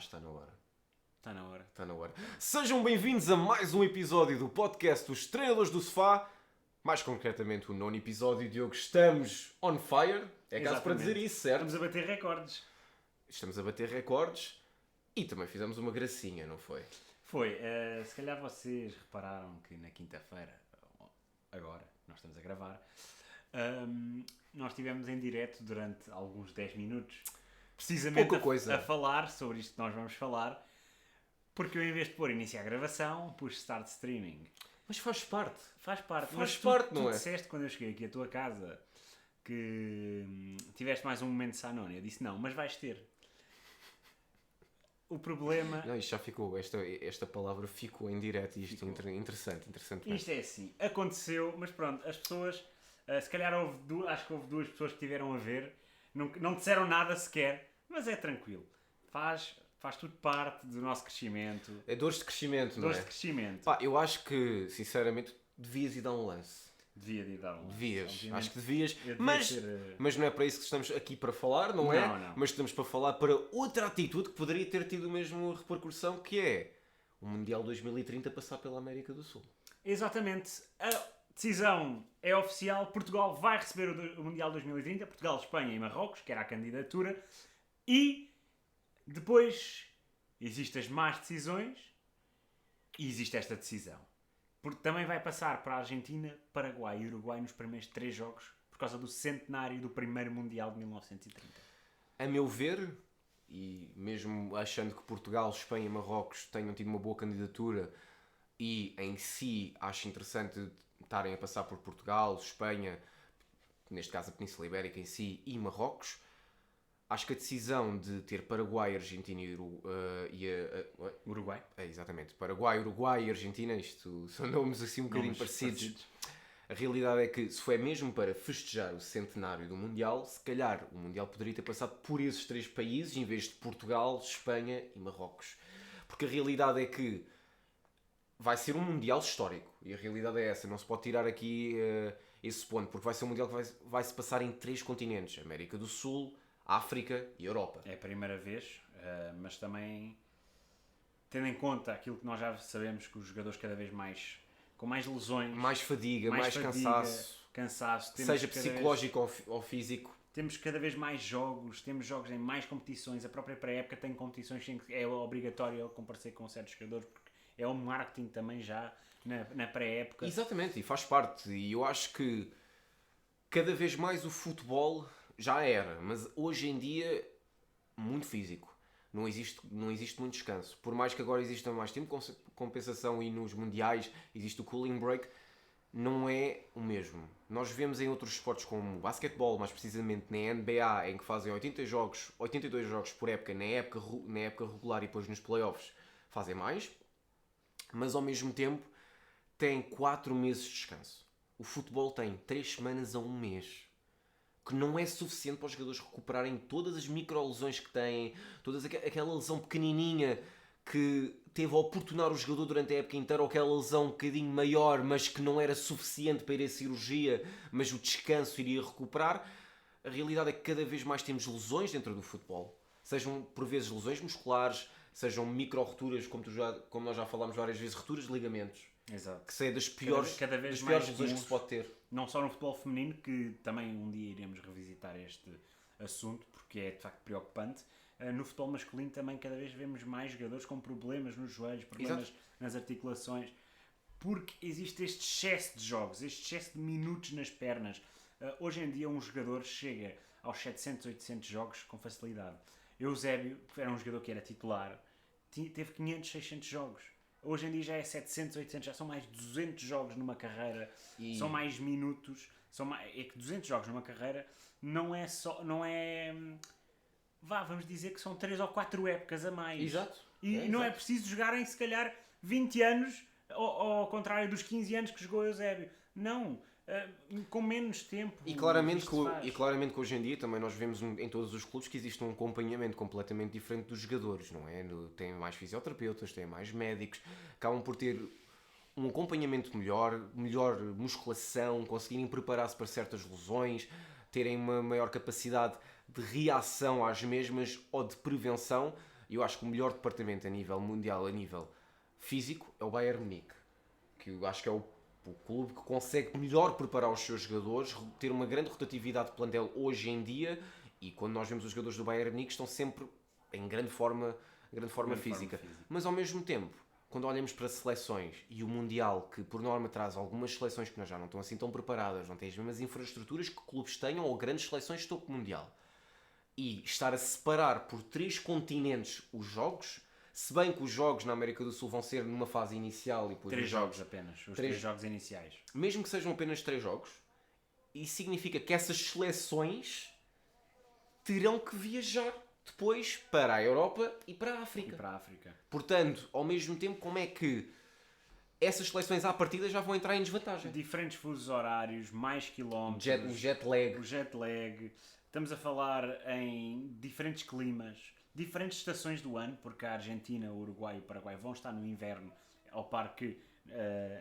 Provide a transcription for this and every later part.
está na hora. Está na hora. Está na hora. Sejam bem-vindos a mais um episódio do podcast Os Treinadores do Sofá. Mais concretamente o 9º episódio. Diogo, estamos on fire. É caso para dizer isso, certo? Estamos a bater recordes. Estamos a bater recordes e também fizemos uma gracinha, não foi? Foi. Se calhar vocês repararam que na quinta-feira, agora, nós estamos a gravar, nós estivemos em direto durante alguns 10 minutos. Precisamente Pouca coisa. a falar sobre isto que nós vamos falar. Porque eu, em vez de pôr iniciar a gravação, pus start streaming. Mas faz parte. Faz parte. Faz Mas parte, não tu é? disseste quando eu cheguei aqui à tua casa que tiveste mais um momento de Sanone. Eu disse não, mas vais ter. O problema... Não, isto já ficou, esta palavra ficou em direto e isto interessante mesmo. Isto é assim, aconteceu, mas pronto, as pessoas, se calhar acho que houve duas pessoas que tiveram a ver, não disseram nada sequer, mas é tranquilo. Faz tudo parte do nosso crescimento. É dores de crescimento, não é? Dores de crescimento. Pá, eu acho que, sinceramente, devias ir dar um lance. Devia de dar um lance, Devias, obviamente. acho que devias, Eu devia mas, ter, mas não é para isso que estamos aqui para falar, não é? Não. Mas estamos para falar para outra atitude que poderia ter tido a mesma repercussão, que é o Mundial 2030 passar pela América do Sul. Exatamente. A decisão é oficial. Portugal vai receber o Mundial 2030. Portugal, Espanha e Marrocos, que era a candidatura. E depois existem as más decisões e existe esta decisão. Porque também vai passar para a Argentina, Paraguai e Uruguai nos primeiros 3 jogos por causa do centenário do primeiro Mundial de 1930. A meu ver, e mesmo achando que Portugal, Espanha e Marrocos tenham tido uma boa candidatura e em si acho interessante estarem a passar por Portugal, Espanha, neste caso a Península Ibérica em si, e Marrocos, acho que a decisão de ter Paraguai, Argentina e Uruguai. É, exatamente. Paraguai, Uruguai e Argentina, isto são nomes assim um bocadinho parecidos. A realidade é que, se foi mesmo para festejar o centenário do Mundial, se calhar o Mundial poderia ter passado por esses 3 países, em vez de Portugal, Espanha e Marrocos. Porque a realidade é que vai ser um Mundial histórico. E a realidade é essa. Não se pode tirar aqui esse ponto, porque vai ser um Mundial que vai se passar em 3 continentes. América do Sul, África e Europa. É a primeira vez, mas também tendo em conta aquilo que nós já sabemos, que os jogadores cada vez mais com mais lesões, Mais fadiga, mais cansaço. Seja psicológico ou físico. Temos cada vez mais jogos, temos jogos em mais competições. A própria pré-época tem competições em que é obrigatório comparecer com certos jogadores, porque é um marketing também já na pré-época. Exatamente, e faz parte. E eu acho que cada vez mais o futebol já era, mas hoje em dia muito físico. Não existe muito descanso. Por mais que agora exista mais tempo de compensação e nos mundiais existe o cooling break, não é o mesmo. Nós vemos em outros esportes como o basquetebol, mais precisamente na NBA, em que fazem 82 jogos por época, na época regular e depois nos playoffs fazem mais, mas ao mesmo tempo têm 4 meses de descanso. O futebol tem 3 semanas a 1 mês. Que não é suficiente para os jogadores recuperarem todas as micro-lesões que têm, toda aquela lesão pequenininha que teve a oportunar o jogador durante a época inteira, ou aquela lesão um bocadinho maior, mas que não era suficiente para ir à cirurgia, mas o descanso iria recuperar. A realidade é que cada vez mais temos lesões dentro do futebol. Sejam, por vezes, lesões musculares, sejam micro-roturas, como nós já falámos várias vezes, roturas de ligamentos. Exato. Que é das piores lesões que se pode ter. Não só no futebol feminino, que também um dia iremos revisitar este assunto, porque é de facto preocupante. No futebol masculino também cada vez vemos mais jogadores com problemas nos joelhos, problemas Exato. nas articulações, porque existe este excesso de jogos, este excesso de minutos nas pernas. Hoje em dia um jogador chega aos 700, 800 jogos com facilidade. Eusébio, que era um jogador que era titular, teve 500, 600 jogos. Hoje em dia já é 700, 800, já são mais de 200 jogos numa carreira, são mais minutos, é que 200 jogos numa carreira vamos dizer que são 3 ou 4 épocas a mais. Exato. E não é preciso jogarem se calhar 20 anos, ao contrário dos 15 anos que jogou Eusébio. Não, com menos tempo. E claramente que hoje em dia também nós vemos em todos os clubes que existe um acompanhamento completamente diferente dos jogadores, não é? Tem mais fisioterapeutas, tem mais médicos, acabam por ter um acompanhamento melhor musculação, conseguirem preparar-se para certas lesões, terem uma maior capacidade de reação às mesmas ou de prevenção. E eu acho que o melhor departamento a nível mundial, a nível físico, é o Bayern Munique. Que eu acho que é o clube que consegue melhor preparar os seus jogadores, ter uma grande rotatividade de plantel hoje em dia, e quando nós vemos os jogadores do Bayern Munique estão sempre em grande forma física. Mas ao mesmo tempo, quando olhamos para seleções e o Mundial, que por norma traz algumas seleções que já não estão assim tão preparadas, não têm as mesmas infraestruturas que clubes tenham, ou grandes seleções de topo mundial, e estar a separar por 3 continentes os jogos, se bem que os jogos na América do Sul vão ser numa fase inicial e depois 3 jogos apenas, os 3 jogos iniciais. Mesmo que sejam apenas 3 jogos, isso significa que essas seleções terão que viajar depois para a Europa e para a África. Portanto, ao mesmo tempo, como é que essas seleções à partida já vão entrar em desvantagem? Diferentes fusos horários, mais quilómetros, o jet lag. Estamos a falar em diferentes climas, diferentes estações do ano, porque a Argentina, o Uruguai e o Paraguai vão estar no inverno, ao par que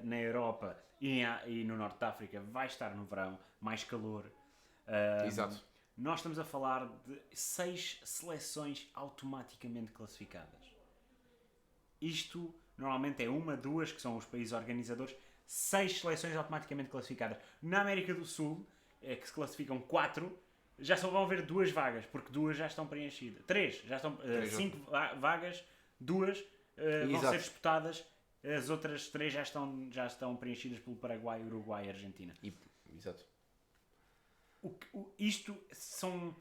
na Europa e no Norte da África vai estar no verão, mais calor. Exato. Nós estamos a falar de 6 seleções automaticamente classificadas. Isto normalmente é 1, 2, que são os países organizadores, 6 seleções automaticamente classificadas. Na América do Sul, que se classificam 4, já só vão haver 2 vagas, porque 2 já estão preenchidas. 3, já estão 5 vagas, 2 vão ser disputadas, as outras 3 já estão preenchidas pelo Paraguai, Uruguai e Argentina. Exato. Isto são...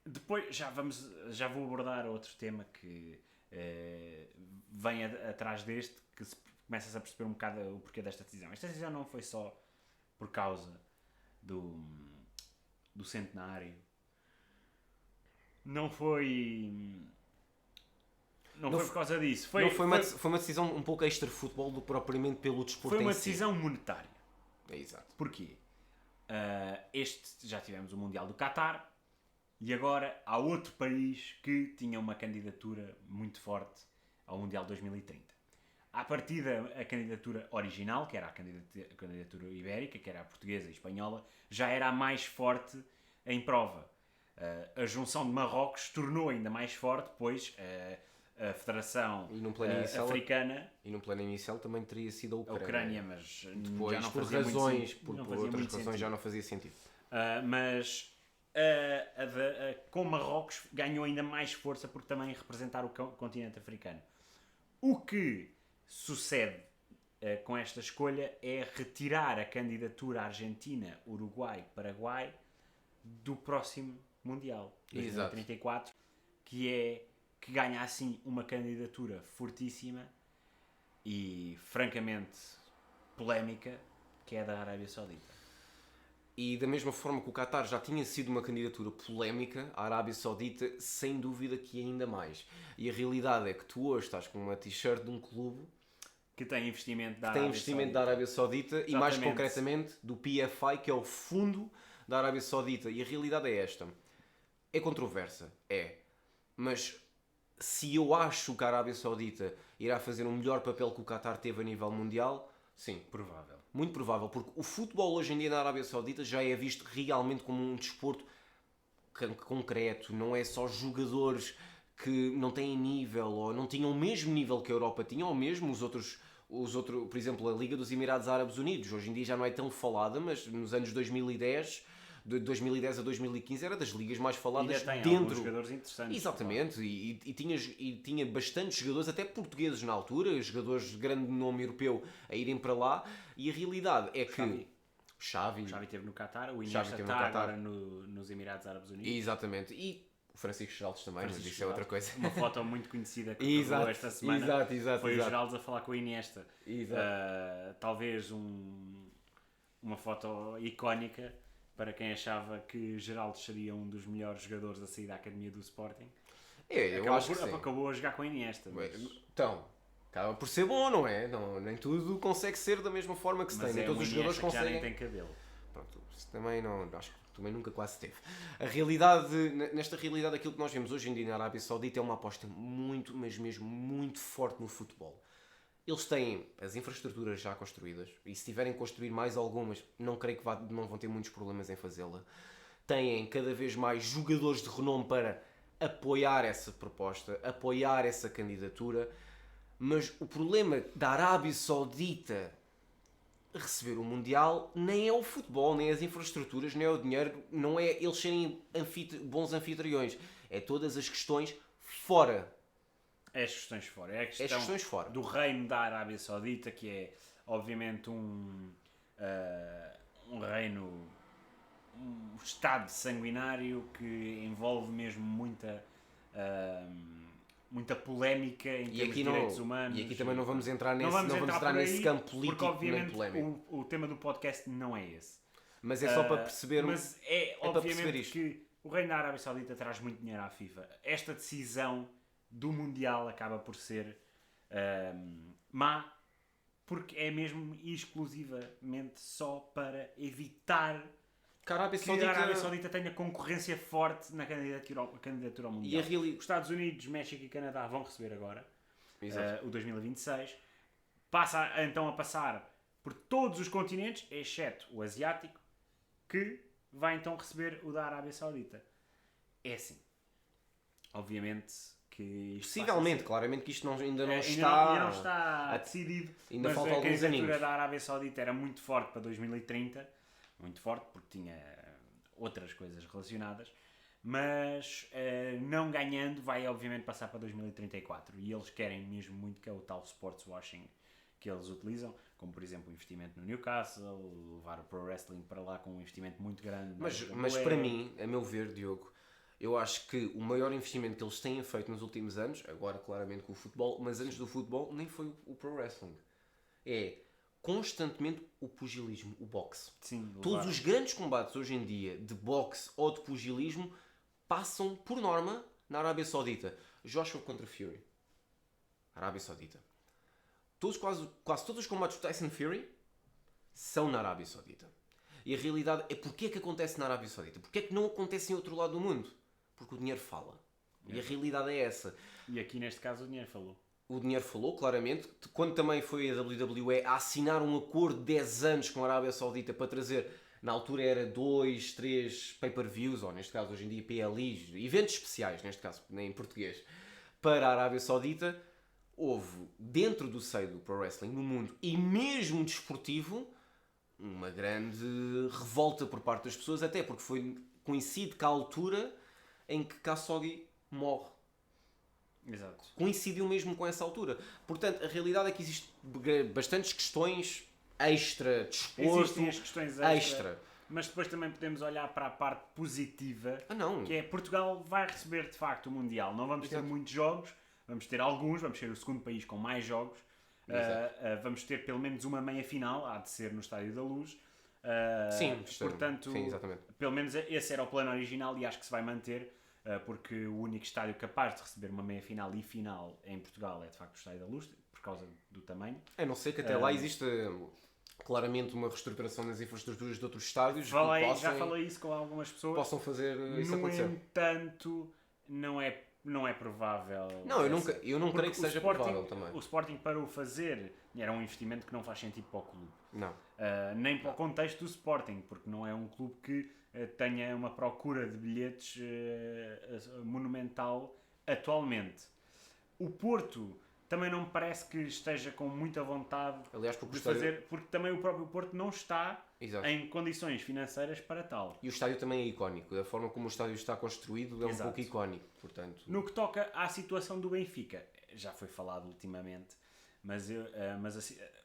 Depois já vou abordar outro tema que vem atrás deste, que começa-se a perceber um bocado o porquê desta decisão. Esta decisão não foi só por causa do centenário. Não foi por causa disso. Foi uma decisão um pouco extra-futebol do que propriamente pelo desporto. Foi uma decisão monetária. É exato. Porquê? Já tivemos o Mundial do Qatar e agora há outro país que tinha uma candidatura muito forte ao Mundial 2030. À partida, a candidatura original, que era a candidatura ibérica, que era a portuguesa e espanhola, já era a mais forte em prova. A junção de Marrocos tornou ainda mais forte, pois a Federação Africana... E no plano inicial também teria sido a Ucrânia. A Ucrânia, mas depois, já não por fazia razões, muito, por outras razões já não fazia sentido. Mas com Marrocos ganhou ainda mais força porque também representar o continente africano. O que sucede com esta escolha é retirar a candidatura Argentina, Uruguai, Paraguai do próximo Mundial 2034, que ganha assim uma candidatura fortíssima e francamente polémica, que é da Arábia Saudita. E da mesma forma que o Qatar já tinha sido uma candidatura polémica, a Arábia Saudita sem dúvida que ainda mais. E a realidade é que tu hoje estás com uma t-shirt de um clube que tem investimento da Arábia Saudita e mais concretamente do PFI, que é o fundo da Arábia Saudita. E a realidade é esta. É controversa, mas se eu acho que a Arábia Saudita irá fazer um melhor papel que o Qatar teve a nível mundial, sim. Provável. Muito provável, porque o futebol hoje em dia na Arábia Saudita já é visto realmente como um desporto concreto, não é só jogadores que não têm nível ou não tinham o mesmo nível que a Europa tinha, ou mesmo os outros, por exemplo, a Liga dos Emirados Árabes Unidos, hoje em dia já não é tão falada, mas nos anos 2010 a 2015 era das ligas mais faladas dentro. Jogadores interessantes. Exatamente, e tinha bastantes jogadores, até portugueses na altura, jogadores de grande nome europeu a irem para lá, e a realidade é que Xavi esteve no Qatar, o Iniesta está agora nos Emirados Árabes Unidos. Exatamente, e o Francisco Geraldes também, mas isso é outra coisa. Uma foto muito conhecida que rolou esta semana foi o Geraldes a falar com o Iniesta. Talvez uma foto icónica para quem achava que Geraldes seria um dos melhores jogadores a sair da academia do Sporting. Acabou a jogar com a Iniesta. Então, acaba por ser bom, não é? Não, nem tudo consegue ser da mesma forma que se tem. Nem todos os jogadores conseguem. Já nem tem cabelo. Pronto, também não, acho que também nunca quase teve. Nesta realidade, aquilo que nós vemos hoje em dia na Arábia Saudita é uma aposta muito, mas mesmo muito forte no futebol. Eles têm as infraestruturas já construídas e se tiverem que construir mais algumas, não creio que não vão ter muitos problemas em fazê-la. Têm cada vez mais jogadores de renome para apoiar essa proposta, apoiar essa candidatura, mas o problema da Arábia Saudita receber o Mundial nem é o futebol, nem as infraestruturas, nem é o dinheiro, não é eles serem bons anfitriões, é todas as questões fora. É as questões fora. É a As questão questões fora. do reino da Arábia Saudita, que é obviamente um reino, um estado sanguinário que envolve mesmo muita polémica em termos de direitos humanos. E aqui também não vamos entrar Não nesse, vamos não vamos entrar entrar por nesse aí, campo político porque obviamente nem polémico. o tema do podcast não é esse. Mas é só para percebermos. Mas é para perceber obviamente isto. que o reino da Arábia Saudita traz muito dinheiro à FIFA. Esta decisão do Mundial acaba por ser má, porque é mesmo e exclusivamente só para evitar Que a Arábia que a Arábia Saudita tenha conconcorrência forte na candidatura ao Mundial. Os Estados Unidos, México e Canadá vão receber agora o 2026. Passa então a passar por todos os continentes, exceto o asiático, que vai então receber o da Arábia Saudita. É assim. Obviamente que isto Possivelmente, claramente que isto ainda não ainda não está decidido. Ainda mas falta a alguns candidatura aninhos. da Arábia Saudita era muito forte para 2030. Muito forte, porque tinha outras coisas relacionadas. Mas não ganhando, vai obviamente passar para 2034. E eles querem mesmo muito, que é o tal sports washing que eles utilizam, como por exemplo o investimento no Newcastle, levar o Pro Wrestling para lá com um investimento muito grande. Mas para mim, a meu ver, Diogo, eu acho que o maior investimento que eles têm feito nos últimos anos, agora claramente com o futebol, mas antes do futebol nem foi o Pro Wrestling. É constantemente o pugilismo, o boxe. Sim, todos os grandes combates hoje em dia de boxe ou de pugilismo passam, por norma, na Arábia Saudita. Joshua contra Fury. Arábia Saudita. Quase todos os combates do Tyson Fury são na Arábia Saudita. E a realidade é porque é que acontece na Arábia Saudita. Porque é que não acontece em outro lado do mundo? Porque o dinheiro fala. E a realidade é essa. E aqui neste caso o dinheiro falou. O dinheiro falou, claramente. Quando também foi a WWE a assinar um acordo de 10 anos com a Arábia Saudita para trazer, na altura era 2, 3 pay-per-views, ou neste caso hoje em dia PLIs, eventos especiais, neste caso em português, para a Arábia Saudita, houve dentro do seio do Pro Wrestling no mundo, e mesmo desportivo, uma grande revolta por parte das pessoas, até porque coincide com a altura em que Khashoggi morre. Exato. Coincidiu mesmo com essa altura. Portanto, a realidade é que existem bastantes questões extra, desporto, existem as questões extra. Mas depois também podemos olhar para a parte positiva, que é Portugal vai receber de facto o Mundial. Não vamos ter muitos jogos, vamos ter alguns, vamos ser o segundo país com mais jogos. Vamos ter pelo menos uma meia-final, há de ser no Estádio da Luz. Portanto, sim, exatamente. Pelo menos esse era o plano original e acho que se vai manter, porque o único estádio capaz de receber uma meia-final e final em Portugal é de facto o Estádio da Luz, por causa do tamanho. A não ser que até lá existe claramente uma reestruturação das infraestruturas de outros estádios já falei isso com algumas pessoas. Possam fazer isso acontecer. No entanto, não é provável. Não, eu não creio que seja provável também. O Sporting, para o fazer, era um investimento que não faz sentido para o clube. Não. Nem para o contexto do Sporting, porque não é um clube que tenha uma procura de bilhetes monumental atualmente. O Porto também não me parece que esteja com muita vontade, aliás, porque fazer, porque também o próprio Porto não está Exato. em condições financeiras para tal. E o estádio também é icónico. Da forma como o estádio está construído é Exato. um pouco icónico. Portanto... No que toca à situação do Benfica, já foi falado ultimamente, mas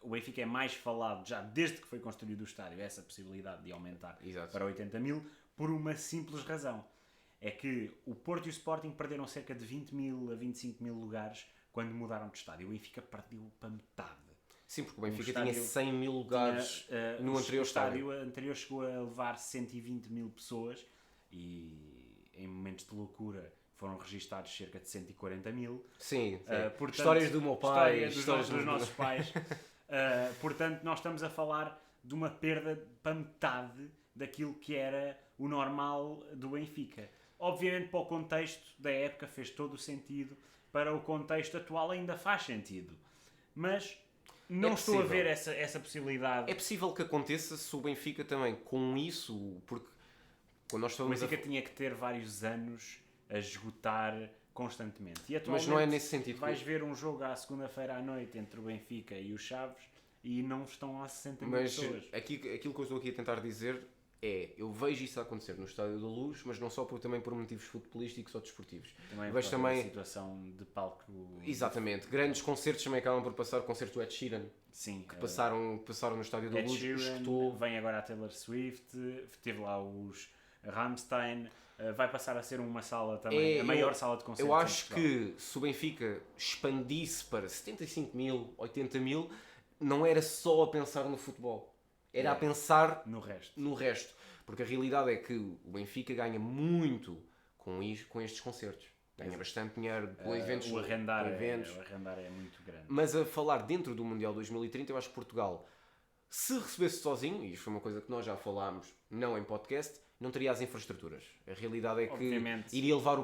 o Benfica é mais falado já desde que foi construído o estádio, essa possibilidade de aumentar Exato. para 80 mil, por uma simples razão. É que o Porto e o Sporting perderam cerca de 20 mil a 25 mil lugares quando mudaram de estádio. O Benfica perdeu para metade. Sim, porque o Benfica tinha 100 mil lugares no anterior estádio. O anterior chegou a levar 120 mil pessoas e em momentos de loucura foram registados cerca de 140 mil. Sim, portanto, histórias do meu pai, histórias dos nossos pais. Portanto, nós estamos a falar de uma perda para metade daquilo que era o normal do Benfica. Obviamente, para o contexto da época fez todo o sentido, para o contexto atual ainda faz sentido. Mas não estou a ver essa possibilidade. É possível que aconteça se o Benfica também, com isso, porque quando nós o Benfica tinha que ter vários anos a esgotar constantemente. E Mas atualmente não é nesse sentido. vais ver um jogo à segunda-feira à noite entre o Benfica e o Chaves e não estão lá 60 mil Mas pessoas. aquilo que eu estou aqui a tentar dizer eu vejo isso a acontecer no Estádio da Luz, mas não só também por motivos futebolísticos ou desportivos. Também Vejo por também, a situação de palco. exatamente, grandes concertos também acabam por passar. O concerto do Ed Sheeran, Sim, que passaram no Estádio da Ed Luz, Sheeran, escutou. vem agora a Taylor Swift, teve lá os Rammstein, vai passar a ser uma sala também, a maior sala de concertos. Eu acho que se o Benfica expandisse para 75 mil, 80 mil, não era só a pensar no futebol. Era a pensar no resto. no resto. Porque a realidade é que o Benfica ganha muito com estes concertos. Ganha bastante dinheiro com eventos. O arrendar eventos. é muito grande. Mas a falar dentro do Mundial 2030, eu acho que Portugal, se recebesse sozinho, e isto foi uma coisa que nós já falámos, não em podcast, não teria as infraestruturas. A realidade é que Obviamente. iria levar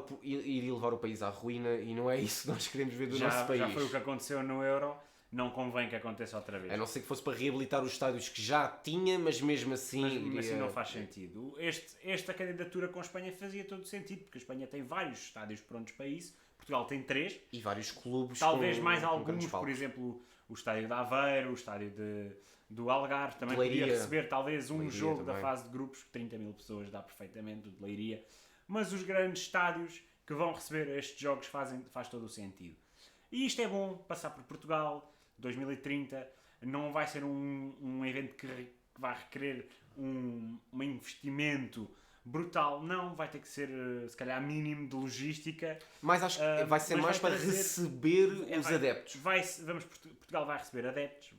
o país à ruína e não é isso que nós queremos ver do nosso país. Já foi o que aconteceu no Euro, não convém que aconteça outra vez. A não ser que fosse para reabilitar os estádios que já tinha, mas mesmo assim... Mas assim não faz sentido. Esta candidatura com a Espanha fazia todo sentido, porque a Espanha tem vários estádios prontos para isso, Portugal tem 3. E vários clubes Talvez com, mais com alguns, grandes por palcos. exemplo, o estádio de Aveiro, o estádio do Algarve, também De Leiria. podia receber talvez um Leiria jogo também. da fase de grupos, que 30 mil pessoas dá perfeitamente, o de Leiria. Mas os grandes estádios que vão receber estes jogos faz todo o sentido. E isto é bom, passar por Portugal, 2030, não vai ser um evento que vai requerer um investimento brutal, não, vai ter que ser se calhar mínimo de logística. Mas acho que vai ser mas mais vai para trazer- receber os vai- adeptos. Portugal vai receber adeptos,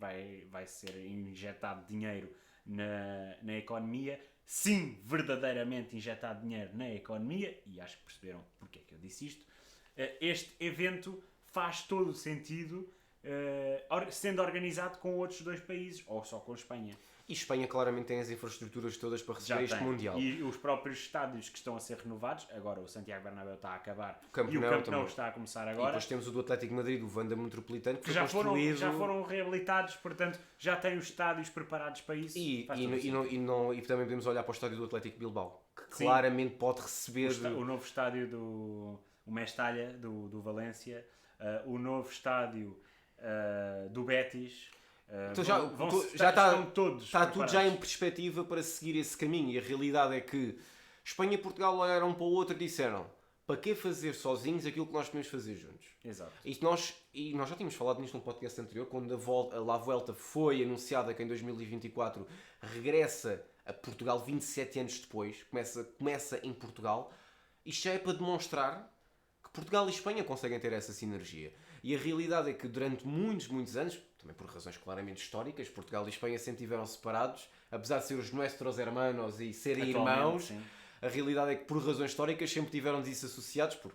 vai ser injetado dinheiro na economia. Sim, verdadeiramente injetado dinheiro na economia, e acho que perceberam porque é que eu disse isto. Este evento faz todo o sentido sendo organizado com outros 2 países, ou só com a Espanha. E Espanha claramente tem as infraestruturas todas para receber Já este tem. Mundial. E os próprios estádios que estão a ser renovados, agora o Santiago Bernabéu está a acabar Camp e o Nou Camp também. Nou está a começar E agora. depois temos o do Atlético de Madrid, o Wanda Metropolitano, que Que foi já construído... foram reabilitados, portanto já têm os estádios preparados para isso. E Faz todo o sentido. também podemos olhar para o estádio do Atlético Bilbao, que Sim. claramente pode receber... O novo estádio do Mestalla, do Valência, o novo estádio do Betis. Então estão todos está tudo já em preparados. perspectiva para seguir esse caminho. E a realidade é que Espanha e Portugal olharam um para o outro e disseram: para que fazer sozinhos aquilo que nós podemos fazer juntos? Exato. E nós já tínhamos falado nisto num podcast anterior, quando a La Vuelta foi anunciada que em 2024 regressa a Portugal 27 anos depois, começa em Portugal. Isto já é para demonstrar que Portugal e Espanha conseguem ter essa sinergia. E a realidade é que durante muitos, muitos anos, também por razões claramente históricas, Portugal e Espanha sempre estiveram separados, apesar de ser os nuestros hermanos e serem Atualmente, irmãos, sim. a realidade é que por razões históricas sempre tiveram desassociados por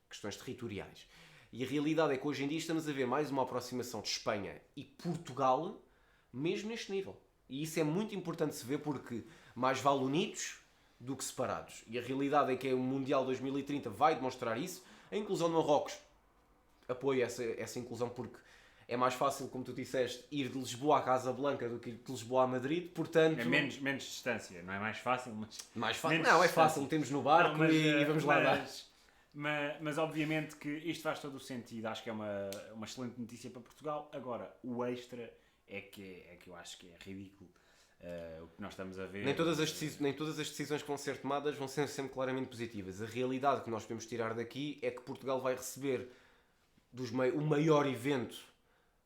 questões territoriais. E a realidade é que hoje em dia estamos a ver mais uma aproximação de Espanha e Portugal, mesmo neste nível. E isso é muito importante se ver porque mais vale unidos do que separados. E a realidade é que o Mundial 2030 vai demonstrar isso. A inclusão de Marrocos apoia essa inclusão porque é mais fácil, como tu disseste, ir de Lisboa à Casablanca do que ir de Lisboa a Madrid, portanto... É menos distância, não é mais fácil, mas... mais fácil. menos Não, é distância. fácil, metemos no barco e vamos lá dar. Mas obviamente que isto faz todo o sentido, acho que é uma excelente notícia para Portugal. Agora, o extra é que eu acho que é ridículo o que nós estamos a ver. Nem todas as decisões que vão ser tomadas vão ser sempre claramente positivas. A realidade que nós podemos tirar daqui é que Portugal vai receber o maior evento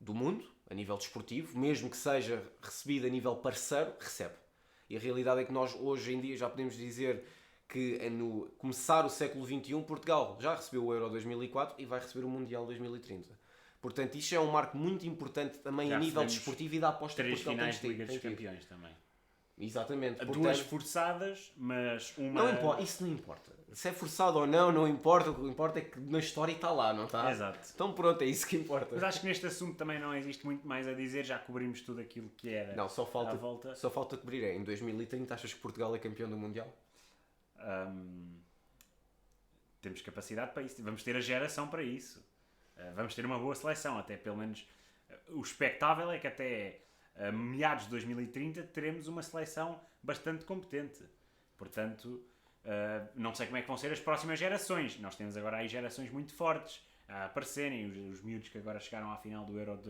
do mundo, a nível desportivo, mesmo que seja recebido a nível parceiro, recebe. E a realidade é que nós hoje em dia já podemos dizer que no começar o século XXI, Portugal já recebeu o Euro 2004 e vai receber o Mundial 2030. Portanto, isto é um marco muito importante também Já a nível recebemos desportivo e da aposta que 3 Portugal finais de Liga dos tem tido. Campeões também. Exatamente. Duas forçadas, mas uma... Não importa, isso não importa. Se é forçado ou não, não importa. O que importa é que na história está lá, não está? Exato. Então pronto, é isso que importa. Mas acho que neste assunto também não existe muito mais a dizer, já cobrimos tudo aquilo que era Não, só à falta volta. cobrir. Em 2030 achas que Portugal é campeão do Mundial? Temos capacidade para isso, vamos ter a geração para isso. Vamos ter uma boa seleção, até pelo menos o expectável é que até meados de 2030 teremos uma seleção bastante competente. Portanto, Não sei como é que vão ser as próximas gerações. Nós temos agora aí gerações muito fortes a aparecerem, os miúdos que agora chegaram à final do Euro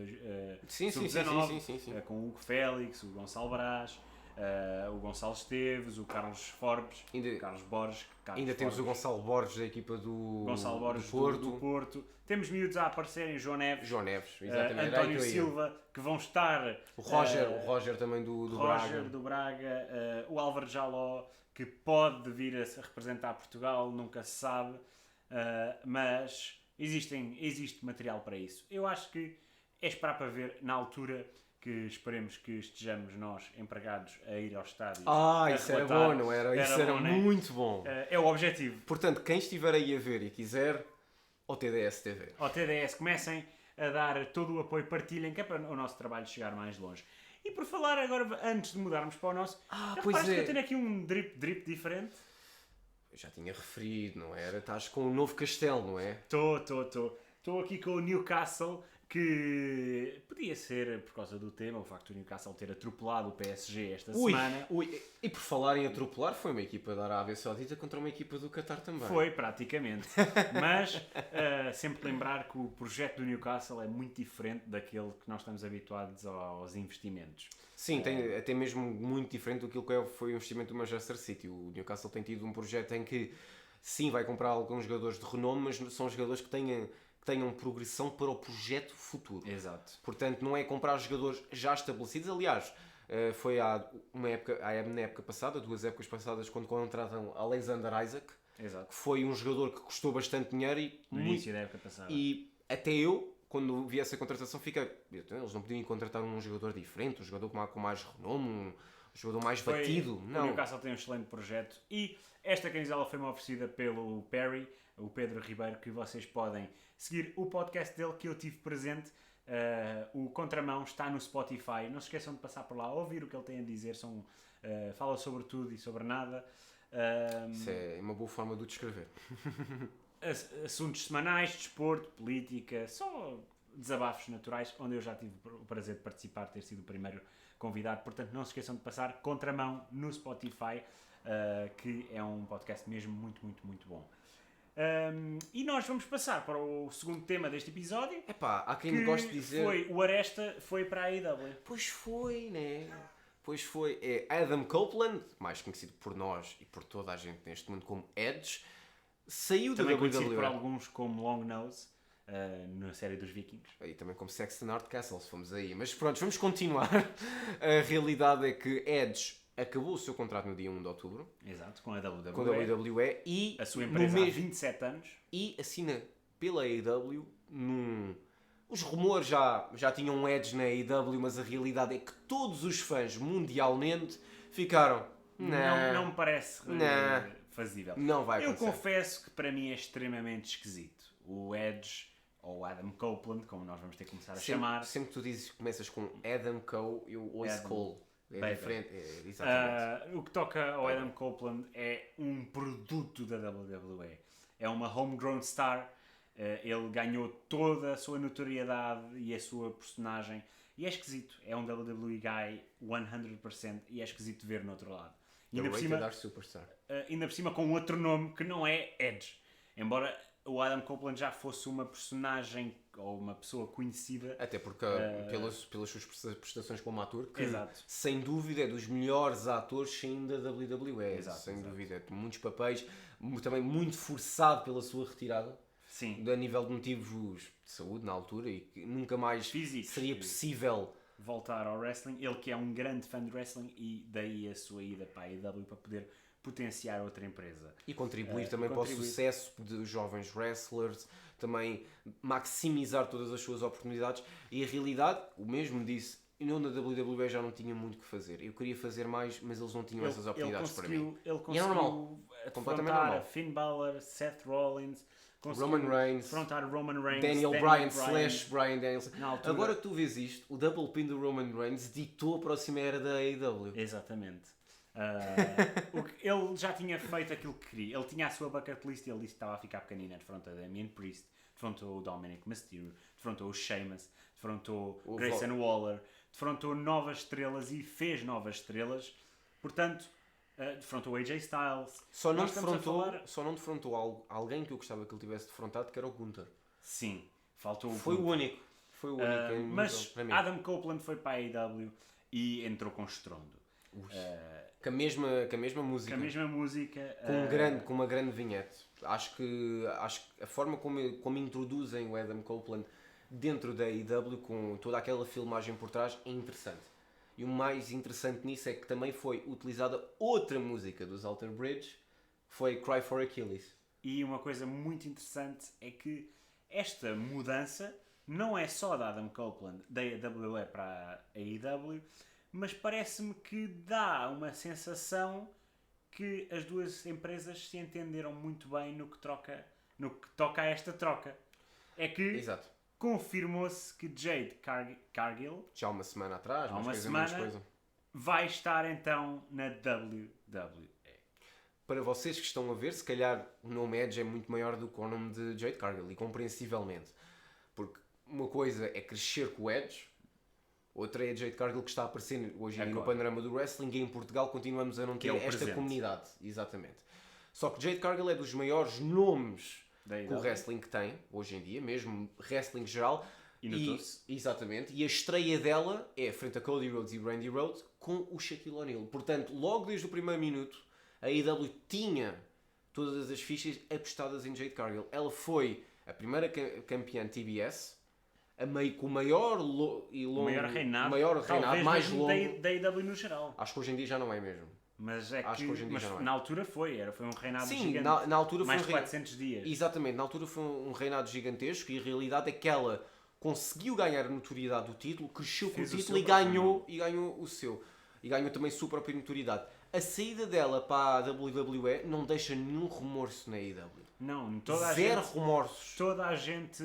Sub-19, sim. com o Hugo Félix, o Gonçalo Brás, o Gonçalo Esteves, o Carlos Forbes, o Carlos Borges. Temos o Gonçalo Borges da equipa do Borges do Porto. Temos miúdos a aparecerem, João Neves, exatamente. António Silva, que vão estar... O Roger também do Braga. O Álvaro Jaló, que pode vir a representar Portugal, nunca se sabe, mas existe material para isso. Eu acho que é esperar para ver na altura que esperemos que estejamos nós empregados a ir ao estádio. Isso era bom, não era? Isso era muito bom. É o objetivo. Portanto, quem estiver aí a ver e quiser, ao TDS TV. Ao TDS, comecem a dar todo o apoio, partilhem, que é para o nosso trabalho chegar mais longe. E por falar agora, antes de mudarmos para o nosso, pois é. que eu tenho aqui um drip diferente? Eu já tinha referido, não era? Estás com um novo castelo, não é? Estou aqui com o Newcastle, que podia ser, por causa do tema, o facto do Newcastle ter atropelado o PSG esta semana. E por falar em atropelar, foi uma equipa da Arábia Saudita contra uma equipa do Qatar também. Foi, praticamente. Mas sempre lembrar que o projeto do Newcastle é muito diferente daquele que nós estamos habituados aos investimentos. Sim, tem até mesmo muito diferente do que foi o investimento do Manchester City. O Newcastle tem tido um projeto em que, sim, vai comprar alguns jogadores de renome, mas são jogadores que tenham progressão para o projeto futuro. Exato. Portanto, não é comprar jogadores já estabelecidos. Aliás, foi na época passada, 2 épocas passadas, quando contratam Alexander Isaac. Exato. Que foi um jogador que custou bastante dinheiro no início da época passada. E até eu, quando vi essa contratação, fiquei... Eles não podiam contratar um jogador diferente, um jogador com mais renome, um jogador mais batido. Não. O Newcastle tem um excelente projeto e esta camisola foi-me oferecida pelo Perry, o Pedro Ribeiro, que vocês podem seguir o podcast dele, que eu tive presente. O Contramão está no Spotify. Não se esqueçam de passar por lá, ouvir o que ele tem a dizer. Fala sobre tudo e sobre nada. Isso é uma boa forma de o descrever. Assuntos semanais, desporto, política, só desabafos naturais, onde eu já tive o prazer de participar, ter sido o primeiro convidado. Portanto, não se esqueçam de passar Contramão no Spotify, que é um podcast mesmo muito, muito, muito bom. E nós vamos passar para o segundo tema deste episódio. Há quem me goste de dizer... O Aresta foi para a AEW. Pois foi, né? Pois foi. É Adam Copeland, mais conhecido por nós e por toda a gente neste mundo como Edge, saiu da WWE. Também conhecido por alguns como Long Nose, na série dos Vikings. E também como Sexton Hardcastle, se fomos aí. Mas pronto, vamos continuar. A realidade é que Edge acabou o seu contrato no dia 1 de outubro. Exato, com a WWE. Com a WWE e... a sua empresa há 27 anos. E assina pela AEW Os rumores já tinham um Edge na AEW, mas a realidade é que todos os fãs mundialmente ficaram... Não me parece fazível. Não vai acontecer. Eu confesso que para mim é extremamente esquisito. O Edge, ou Adam Copeland, como nós vamos ter que começar a chamar. Sempre que tu começas com Adam Cole, eu ouço Cole. É diferente. Exatamente. O que toca ao Adam Copeland é um produto da WWE. É uma homegrown star. Ele ganhou toda a sua notoriedade e a sua personagem. E é esquisito. É um WWE guy 100% e é esquisito ver no outro lado. Ainda por cima com outro nome que não é Edge. Embora o Adam Copeland já fosse uma personagem ou uma pessoa conhecida. Até porque pelas suas prestações como ator, que Exato. Sem dúvida é dos melhores atores saindo da WWE. Exato, sem dúvida. Muitos papéis, também muito forçado pela sua retirada. Sim. A nível de motivos de saúde na altura e que nunca mais físicos, seria possível voltar ao wrestling. Ele que é um grande fã de wrestling e daí a sua ida para a AEW para poder potenciar outra empresa. E contribuir também para o sucesso de jovens wrestlers, também maximizar todas as suas oportunidades. E a realidade, o mesmo disse, eu na WWE já não tinha muito o que fazer. Eu queria fazer mais, mas eles não tinham essas oportunidades para mim. Ele conseguiu afrontar Finn Balor, Seth Rollins, Roman Reigns, Daniel Bryan / Bryan Danielson. Agora que tu vês isto, o double pin do Roman Reigns ditou a próxima era da AEW. Exatamente. Ele já tinha feito aquilo que queria. Ele tinha a sua bucket list e ele disse que estava a ficar pequenina. Defrontou Damien Priest, defrontou o Dominic Mysterio, defrontou o Sheamus, defrontou o Grayson Waller, defrontou novas estrelas e fez novas estrelas. Portanto, defrontou o AJ Styles. Só não Nós estamos a defrontou, falar- só não defrontou alguém que eu gostava que ele tivesse defrontado, que era o Gunther. Sim, faltou Foi o único. Foi o único em mas nível, para mim. Adam Copeland foi para a AEW e entrou com estrondo. Com a mesma música. Com a mesma música. Com uma grande vinhete. Acho que a forma como introduzem o Adam Copeland dentro da AEW, com toda aquela filmagem por trás, é interessante. E o mais interessante nisso é que também foi utilizada outra música dos Alter Bridge, foi Cry for Achilles. E uma coisa muito interessante é que esta mudança não é só da Adam Copeland da AWE para a AEW, mas parece-me que dá uma sensação que as duas empresas se entenderam muito bem no que toca a esta troca. É que Exato. confirmou-se que Jade Cargill Já há uma semana atrás, Há mas uma quer dizer menos semana. coisa. vai estar então na WWE. Para vocês que estão a ver, se calhar o nome Edge é muito maior do que o nome de Jade Cargill, e compreensivelmente. Porque uma coisa é crescer com o Edge, outra é a Jade Cargill que está a aparecer hoje em dia no Agora. panorama do wrestling, e em Portugal continuamos a não ter é o esta presente. comunidade. Exatamente. Só que Jade Cargill é dos maiores nomes Da que o AEW. wrestling que tem, hoje em dia, mesmo wrestling geral. E notou-se. Exatamente. E a estreia dela é frente a Cody Rhodes e Randy Rhodes com o Shaquille O'Neal. Portanto, logo desde o primeiro minuto, a AEW tinha todas as fichas apostadas em Jade Cargill. Ela foi a primeira campeã TBS, com o maior e longo, Maior reinado, talvez mais mesmo longo. da AEW no geral. Acho que hoje em dia já não é mesmo. Mas é Acho que hoje em dia mas já não é. na altura foi um reinado Sim, gigante. na altura mais foi de 400 dias. Exatamente, na altura foi um reinado gigantesco, e a realidade é que ela conseguiu ganhar a notoriedade do título, cresceu com o Fez o título seu e ganhou o seu. E ganhou também sua própria notoriedade. A saída dela para a WWE não deixa nenhum remorso na AEW. Não, Zero remorsos. toda a gente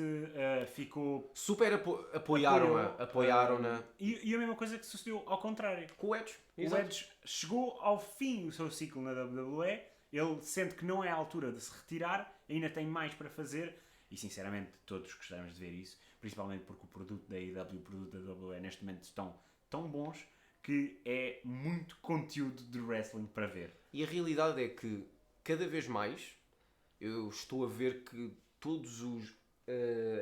ficou... Super apoiaram-na E a mesma coisa que sucedeu ao contrário. com o Edge. O Exato. Edge chegou ao fim do seu ciclo na WWE, ele sente que não é a altura de se retirar, ainda tem mais para fazer, e sinceramente todos gostamos de ver isso, principalmente porque o produto da AEW e o produto da WWE neste momento estão tão bons que é muito conteúdo de wrestling para ver. E a realidade é que, cada vez mais, eu estou a ver que todos os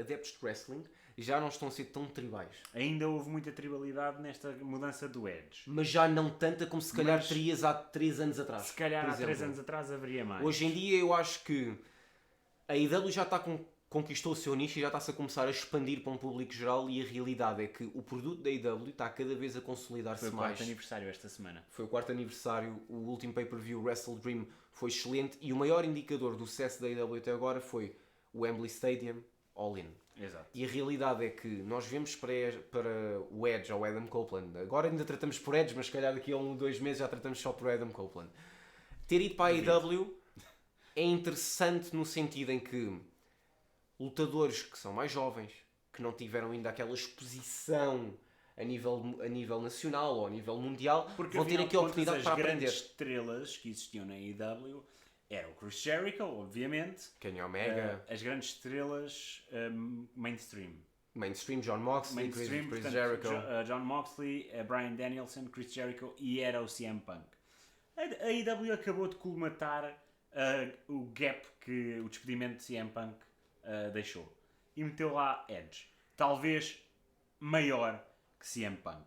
adeptos de wrestling já não estão a ser tão tribais. Ainda houve muita tribalidade nesta mudança do Edge. Mas já não tanta como se calhar Mas- terias há 3 anos atrás. Se calhar por há 3 exemplo. anos atrás haveria mais. Hoje em dia eu acho que a AEW já conquistou o seu nicho e já está-se a começar a expandir para um público geral, e a realidade é que o produto da AEW está cada vez a consolidar-se Foi o mais. quarto aniversário esta semana. Foi o 4º aniversário, o último pay-per-view Wrestle Dream foi excelente, e o maior indicador do sucesso da AEW até agora foi o Wembley Stadium All-In. Exato. E a realidade é que nós vemos para o Edge ou o Adam Copeland, agora ainda tratamos por Edge, mas se calhar daqui a 2 meses já tratamos só por Adam Copeland. Ter ido para a AEW é interessante no sentido em que lutadores que são mais jovens, que não tiveram ainda aquela exposição a nível nacional ou a nível mundial, Porque vão ter afinal aqui a de contas, oportunidade para as aprender. grandes estrelas que existiam na AEW eram o Chris Jericho, obviamente, Kenny Omega, as grandes estrelas mainstream. mainstream, John Moxley, Chris portanto, Jericho. John Moxley, Bryan Danielson, Chris Jericho e era o CM Punk. A AEW acabou de colmatar o gap que o despedimento de CM Punk deixou. E meteu lá Edge. Talvez maior que CM Punk.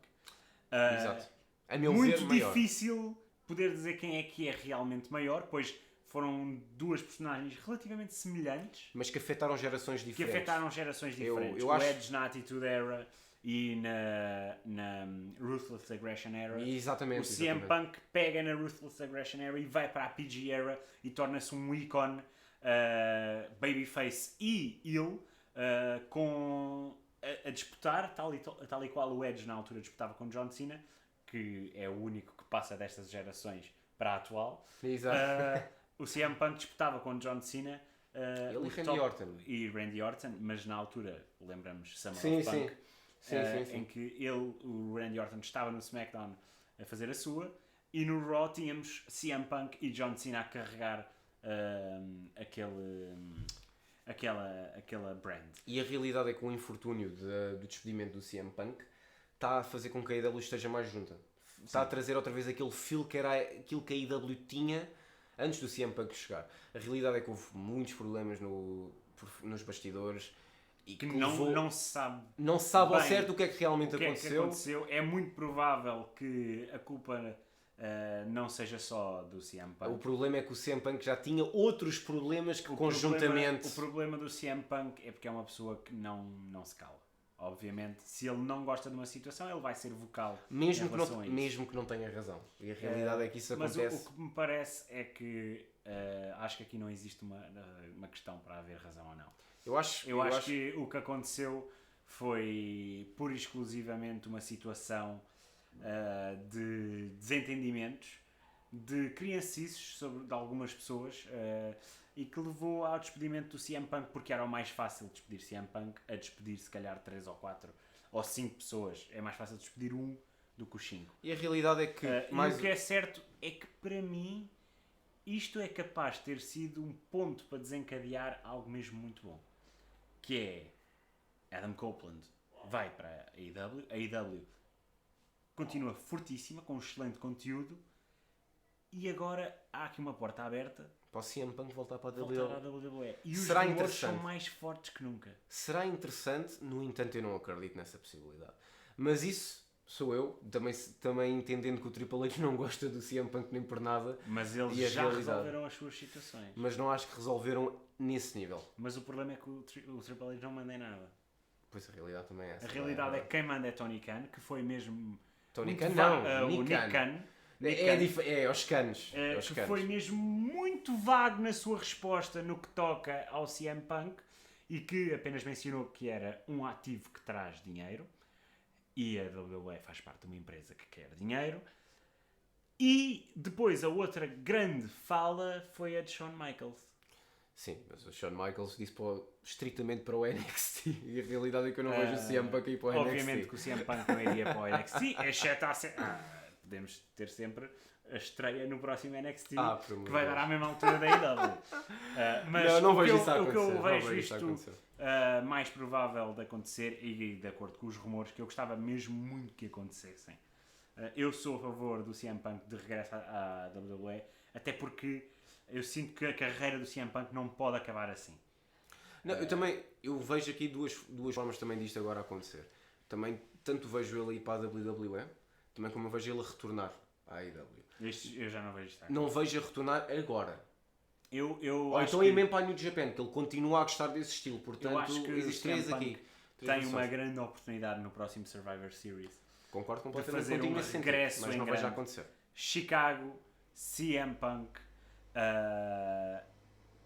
Exato. A meu Muito ver, maior. difícil poder dizer quem é realmente maior, pois foram duas personagens relativamente semelhantes Mas que afetaram gerações que diferentes. afetaram gerações Eu diferentes. O acho- Edge na Attitude Era e na Ruthless Aggression Era. Exatamente. O CM exatamente. Punk pega na Ruthless Aggression Era e vai para a PG Era e torna-se um ícone babyface e heel a disputar, tal e qual o Edge na altura disputava com John Cena, que é o único que passa destas gerações para a atual. Exato. O CM Punk disputava com John Cena Ele o e Randy top- Orton. e Randy Orton, mas na altura, lembramos Summer Sim, of Punk, sim. Sim, sim. em que o Randy Orton estava no SmackDown a fazer a sua, e no Raw tínhamos CM Punk e John Cena a carregar aquela brand. E a realidade é que o infortúnio do despedimento do CM Punk está a fazer com que a AEW esteja mais junta. está a trazer outra vez aquele feel que era aquilo que a AEW tinha antes do CM Punk chegar. A realidade é que houve muitos problemas nos bastidores e Que levou- não se sabe não se sabe ao bem certo o que é que realmente o que é que aconteceu. aconteceu. É muito provável que a culpa não seja só do CM Punk. O problema é que o CM Punk já tinha outros problemas que conjuntamente... O problema do CM Punk é porque é uma pessoa que não se cala. Obviamente, se ele não gosta de uma situação, ele vai ser vocal Mesmo em que, relação a isso. mesmo que não tenha razão. E a realidade é que isso Mas acontece. o que me parece é que acho que aqui não existe uma questão para haver razão ou não. Eu acho Que o que aconteceu foi pura e exclusivamente uma situação de desentendimentos, de criancices de algumas pessoas e que levou ao despedimento do CM Punk, porque era o mais fácil despedir CM Punk a despedir se calhar 3 ou 4 ou 5 pessoas. É mais fácil despedir um do que os 5. E a realidade é que... E o que é certo é que para mim isto é capaz de ter sido um ponto para desencadear algo mesmo muito bom. Que é Adam Copeland vai para a AEW continua fortíssima, com um excelente conteúdo e agora há aqui uma porta aberta para o CM Punk voltar para a voltar à WWE. WWE. E os Será rumores interessante. são mais fortes que nunca. Será interessante, no entanto eu não acredito nessa possibilidade. Mas isso sou eu, também entendendo que o Triple H não gosta do CM Punk nem por nada. Mas eles E a já realidade? resolveram as suas situações. Mas não acho que resolveram nesse nível. Mas o problema é que o Triple H não manda em nada. Pois a realidade também é essa. A realidade é que quem manda é Tony Khan, que foi mesmo... Tony muito Khan o não, Nick Khan. é aos canos. Que foi mesmo muito vago na sua resposta no que toca ao CM Punk e que apenas mencionou que era um ativo que traz dinheiro e a WWE faz parte de uma empresa que quer dinheiro. E depois a outra grande fala foi a de Shawn Michaels. Sim, mas o Shawn Michaels disse estritamente para o NXT e a realidade é que eu não vejo o CM Punk ir para o NXT. Obviamente que o CM Punk não iria para o NXT, exceto podemos ter sempre a estreia no próximo NXT, que vai dar à mesma altura da AEW. Mas não vejo isso a o que eu acontecer, vejo isto mais provável de acontecer, e de acordo com os rumores, que eu gostava mesmo muito que acontecessem. Eu sou a favor do CM Punk de regresso à WWE, até porque eu sinto que a carreira do CM Punk não pode acabar assim. Não, eu vejo aqui duas formas também disto agora acontecer. Também, tanto vejo ele ir para a WWE, também como eu vejo ele a retornar à AEW. Eu já não vejo isto. Não vejo a retornar agora. Eu Ou acho então que ir mesmo para a New Japan, que ele continua a gostar desse estilo. Portanto, acho que existem o CM três aqui. Punk Três tem versões. uma grande oportunidade no próximo Survivor Series. Concordo de completamente fazer contigo um nesse sentido, regresso mas em não vejo grande. acontecer. Chicago, CM Punk,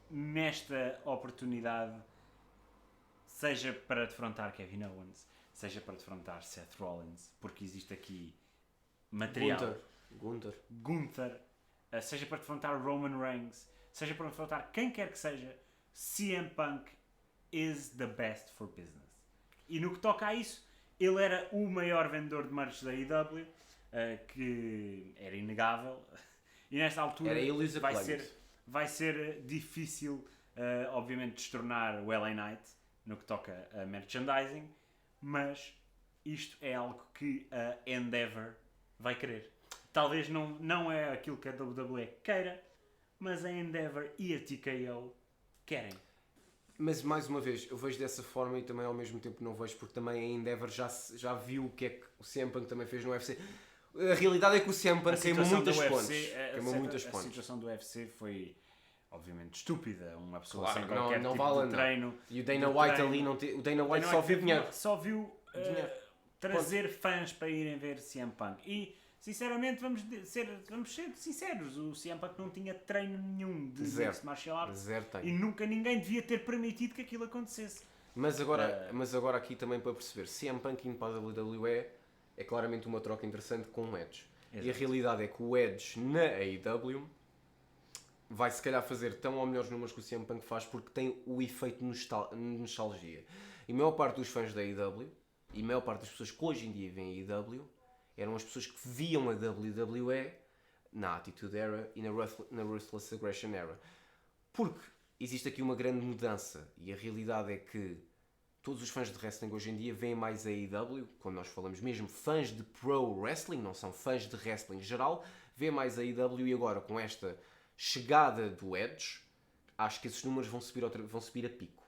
nesta oportunidade, seja para defrontar Kevin Owens, seja para defrontar Seth Rollins, porque existe aqui material. Gunther, seja para defrontar Roman Reigns, seja para defrontar quem quer que seja, CM Punk is the best for business. E no que toca a isso, ele era o maior vendedor de merch da AEW, que era inegável, e nesta altura vai ser difícil, obviamente, destornar o LA Knight no que toca a merchandising, mas isto é algo que a Endeavor vai querer. Talvez não é aquilo que a WWE queira, mas a Endeavor e a TKO querem. Mas mais uma vez, eu vejo dessa forma e também ao mesmo tempo não vejo, porque também a Endeavor já viu o que é que o CM Punk também fez no UFC. A realidade é que o CM Punk queimou muitas pontes. A situação do UFC foi obviamente estúpida. Uma pessoa Claro, sem qualquer não tipo vale de treino. E o Dana White ali não o Dana White só viu dinheiro. Só viu trazer fãs para irem ver CM Punk. E sinceramente, vamos ser sinceros, o CM Punk não tinha treino nenhum de mixed martial arts e nunca ninguém devia ter permitido que aquilo acontecesse. Mas agora aqui também para perceber, CM Punk indo para a WWE é claramente uma troca interessante com o Edge. Exato. E a realidade é que o Edge na AEW vai se calhar fazer tão ou melhores números que o CM Punk faz porque tem o efeito nostalgia. E a maior parte dos fãs da AEW e a maior parte das pessoas que hoje em dia veem a AEW eram as pessoas que viam a WWE na Attitude Era e na Ruthless Aggression Era. Porque existe aqui uma grande mudança e a realidade é que todos os fãs de wrestling hoje em dia veem mais a AEW, quando nós falamos mesmo fãs de pro wrestling, não são fãs de wrestling em geral, vê mais a AEW e agora com esta chegada do Edge, acho que esses números vão subir a pico.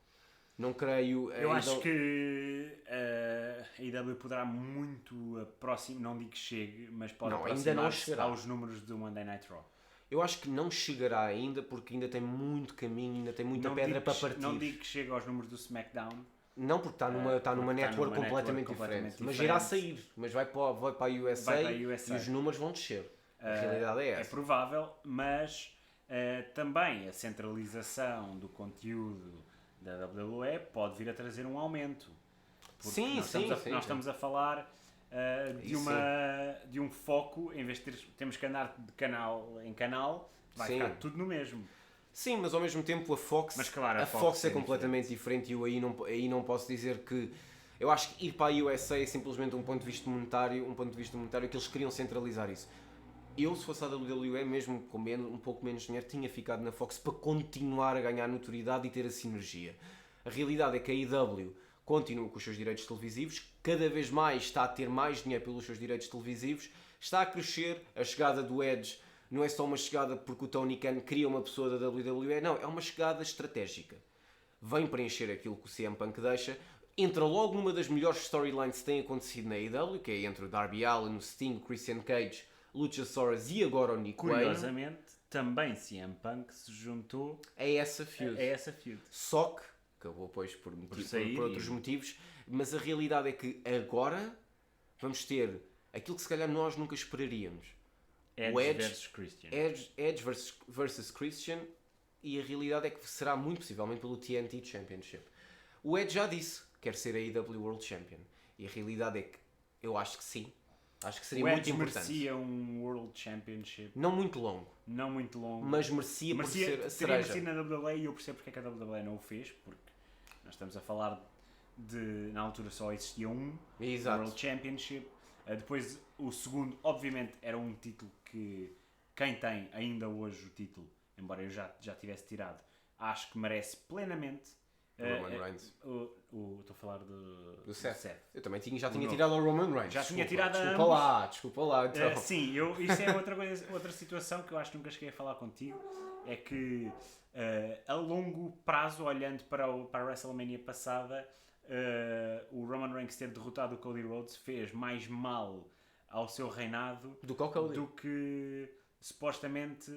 Não creio... Eu acho que a AEW poderá muito aproximar, não digo que chegue, mas pode aproximar-se aos números do Monday Night Raw. Eu acho que não chegará ainda, porque ainda tem muito caminho, ainda tem muita pedra para partir. Não digo que chegue aos números do SmackDown. Não, porque está numa network completamente diferente. Mas irá sair. Mas vai para a USA, e os números vão descer. A realidade é essa. É provável, mas também a centralização do conteúdo da WWE pode vir a trazer um aumento. Porque nós estamos a falar de um foco, em vez de temos que andar de canal em canal, vai ficar tudo no mesmo. Sim, mas ao mesmo tempo a Fox, mas, claro, a Fox é completamente diferente e eu aí não posso dizer que... Eu acho que ir para a USA é simplesmente um ponto de vista monetário, que eles queriam centralizar isso. Eu, se fosse a WWE, mesmo com um pouco menos dinheiro, tinha ficado na Fox para continuar a ganhar notoriedade e ter a sinergia. A realidade é que a AEW continua com os seus direitos televisivos, cada vez mais está a ter mais dinheiro pelos seus direitos televisivos, está a crescer, a chegada do Edge não é só uma chegada porque o Tony Khan cria uma pessoa da WWE, não, é uma chegada estratégica. Vem preencher aquilo que o CM Punk deixa, entra logo numa das melhores storylines que tem acontecido na AEW, que é entre o Darby Allin, o Sting, o Christian Cage, Luchasaurus e agora o Nick Wayne. Curiosamente, também CM Punk se juntou a essa feud. Só que acabou depois por outros motivos, mas a realidade é que agora vamos ter aquilo que se calhar nós nunca esperaríamos. Edge versus Christian, e a realidade é que será muito possivelmente pelo TNT Championship. O Edge já disse que quer ser a AEW World Champion, e a realidade é que eu acho que sim. Acho que seria muito importante. Merecia um World Championship. Não muito longo. Mas merecia por ser a cereja. Teria merecido na WWE, e eu percebo porque é que a WWE não o fez, porque nós estamos a falar na altura só existia um World Championship. Depois o segundo, obviamente, era um título que quem tem ainda hoje o título, embora eu já tivesse tirado, acho que merece plenamente. Roman Reigns. Estou a falar do Seth. Eu também já tinha tirado ao Roman Reigns. Desculpa lá. Então. Sim, isso é outra situação que eu acho que nunca cheguei a falar contigo. É que a longo prazo, olhando para a WrestleMania passada, o Roman Reigns ter derrotado o Cody Rhodes fez mais mal ao seu reinado do que supostamente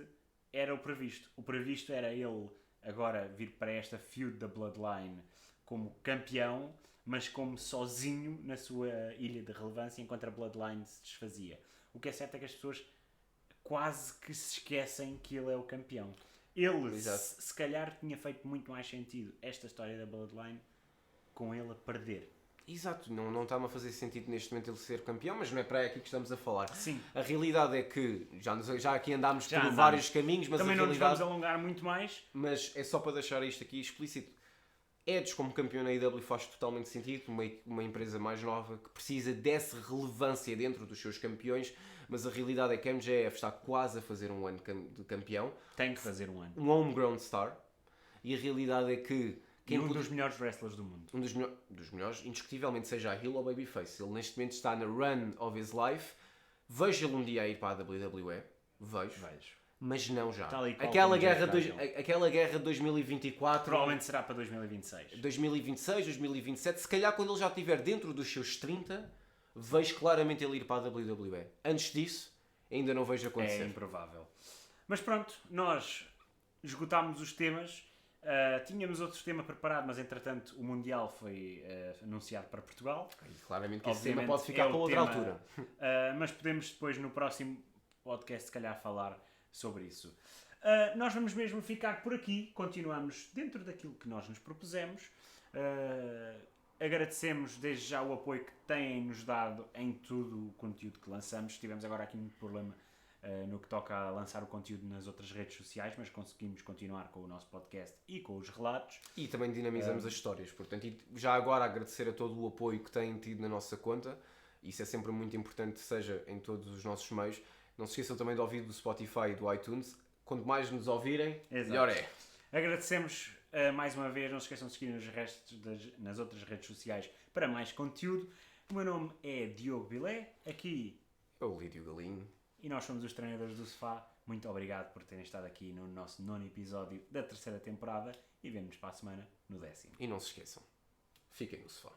era o previsto. O previsto era ele agora vir para esta feud da Bloodline como campeão, mas como sozinho na sua ilha de relevância, enquanto a Bloodline se desfazia. O que é certo é que as pessoas quase que se esquecem que ele é o campeão. Ele, se calhar, tinha feito muito mais sentido esta história da Bloodline com ele a perder. Exato, não está-me a fazer sentido neste momento ele ser campeão, mas não é para aí aqui que estamos a falar. Sim. A realidade é que já aqui andámos por vários caminhos, mas também a realidade... não nos vamos alongar muito mais. Mas é só para deixar isto aqui explícito. Edge como campeão na AEW faz totalmente sentido, uma empresa mais nova que precisa dessa relevância dentro dos seus campeões, mas a realidade é que a MJF está quase a fazer um ano de campeão. Tem que fazer um ano. Um homegrown star. E a realidade é que dos melhores wrestlers do mundo. Um dos melhores, indiscutivelmente, seja a heel ou babyface. Ele neste momento está na run of his life. Vejo ele um dia a ir para a WWE. Vejo. Mas não já. Aquela guerra de 2024... Provavelmente será para 2026. 2027. Se calhar quando ele já estiver dentro dos seus 30, vejo claramente ele ir para a WWE. Antes disso, ainda não vejo acontecer. É improvável. Mas pronto, nós esgotámos os temas. Tínhamos outro tema preparado, mas entretanto o Mundial foi anunciado para Portugal. Claramente que esse tema pode ficar para outra altura. Mas podemos depois no próximo podcast se calhar falar sobre isso. Nós vamos mesmo ficar por aqui. Continuamos dentro daquilo que nós nos propusemos. Agradecemos desde já o apoio que têm-nos dado em todo o conteúdo que lançamos. Tivemos agora aqui um problema no que toca a lançar o conteúdo nas outras redes sociais, mas conseguimos continuar com o nosso podcast e com os relatos. E também dinamizamos as histórias, portanto, e já agora agradecer a todo o apoio que têm tido na nossa conta, isso é sempre muito importante, seja em todos os nossos meios. Não se esqueçam também de ouvir do Spotify e do iTunes, quanto mais nos ouvirem, melhor é. Agradecemos Mais uma vez, não se esqueçam de seguir nas outras redes sociais para mais conteúdo. O meu nome é Diogo Bilé, aqui, É o Lídio Galinho. e nós somos os treinadores do Sofá. Muito obrigado por terem estado aqui no nosso 9º episódio da 3ª temporada e vemo-nos para a semana no 10º. E não se esqueçam, fiquem no sofá.